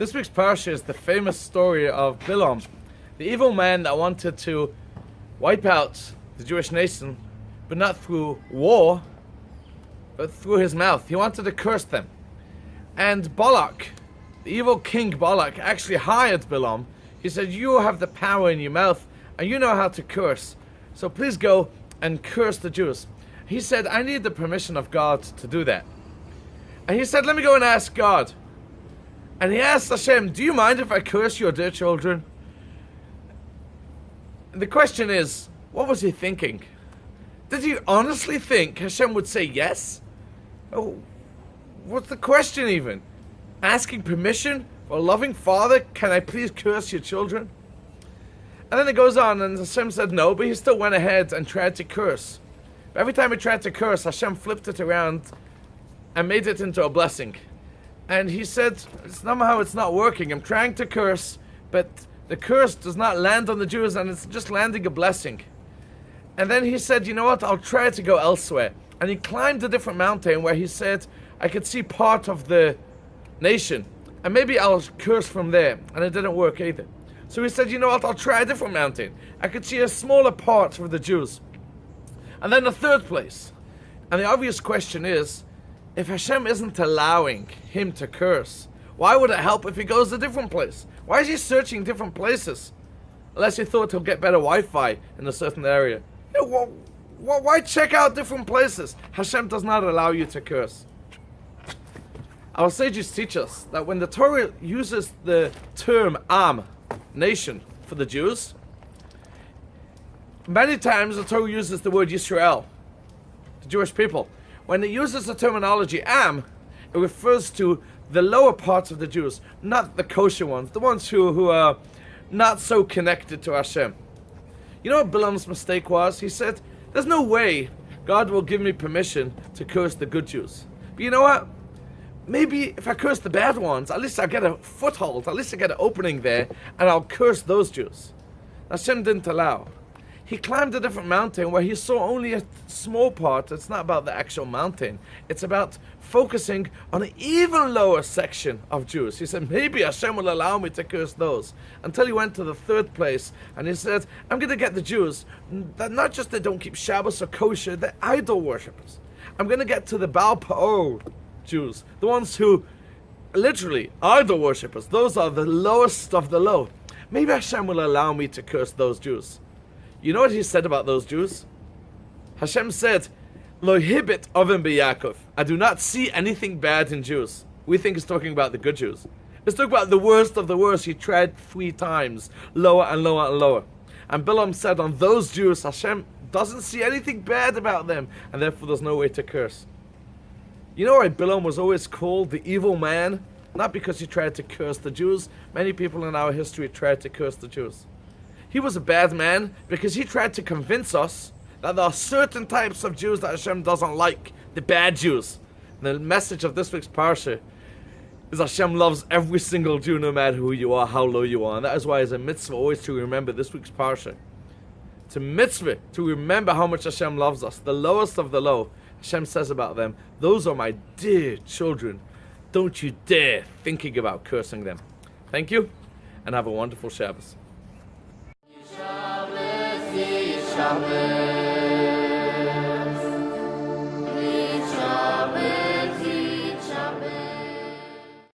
This week's parsha is the famous story of Bilam, the evil man that wanted to wipe out the Jewish nation, but not through war, but through his mouth. He wanted to curse them. And Balak, the evil king Balak, actually hired Bilam. He said, "You have the power in your mouth, and you know how to curse. So please go and curse the Jews." He said, "I need the permission of God to do that." And he said, "Let me go and ask God." And he asked Hashem, "Do you mind if I curse your dear children?" And the question is, what was he thinking? Did he honestly think Hashem would say yes? Oh, what's the question even? Asking permission for a loving father, "Can I please curse your children?" And then it goes on, and Hashem said no, but he still went ahead and tried to curse. But every time he tried to curse, Hashem flipped it around and made it into a blessing. And he said, somehow it's not working. I'm trying to curse, but the curse does not land on the Jews, and it's just landing a blessing. And then he said, "You know what, I'll try to go elsewhere." And he climbed a different mountain where he said, "I could see part of the nation, and maybe I'll curse from there." And it didn't work either. So he said, "You know what, I'll try a different mountain. I could see a smaller part for the Jews." And then the third place. And the obvious question is, if Hashem isn't allowing him to curse, why would it help if he goes a different place? Why is he searching different places? Unless he thought he'll get better Wi-Fi in a certain area. Why check out different places? Hashem does not allow you to curse. Our sages teach us that when the Torah uses the term Am, nation, for the Jews, many times the Torah uses the word Yisrael, the Jewish people. When it uses the terminology Am, it refers to the lower parts of the Jews, not the kosher ones, the ones who are not so connected to Hashem. You know what Bilam's mistake was? He said, "There's no way God will give me permission to curse the good Jews. But you know what? Maybe if I curse the bad ones, at least I'll get a foothold, at least I get an opening there, and I'll curse those Jews." Hashem didn't allow. He climbed a different mountain where he saw only a small part. It's not about the actual mountain. It's about focusing on an even lower section of Jews. He said, maybe Hashem will allow me to curse those. Until he went to the third place, and he said, I'm going to get the Jews, that not just they don't keep Shabbos or kosher, they're idol worshippers. I'm going to get to the Baal Pa'or Jews, the ones who, literally, idol worshippers. Those are the lowest of the low. Maybe Hashem will allow me to curse those Jews. You know what he said about those Jews? Hashem said, Lo hibit ovim b'Yakov. I do not see anything bad in Jews. We think it's talking about the good Jews. It's talking about the worst of the worst. He tried 3 times, lower and lower and lower. And Bilam said on those Jews, Hashem doesn't see anything bad about them, and therefore there's no way to curse. You know why Bilam was always called the evil man? Not because he tried to curse the Jews. Many people in our history tried to curse the Jews. He was a bad man because he tried to convince us that there are certain types of Jews that Hashem doesn't like, the bad Jews. And the message of this week's parsha is Hashem loves every single Jew, no matter who you are, how low you are. And that is why it's a mitzvah always to remember this week's parsha. It's a mitzvah to remember how much Hashem loves us. The lowest of the low, Hashem says about them, those are my dear children. Don't you dare thinking about cursing them. Thank you, and have a wonderful Shabbos. Shabbos.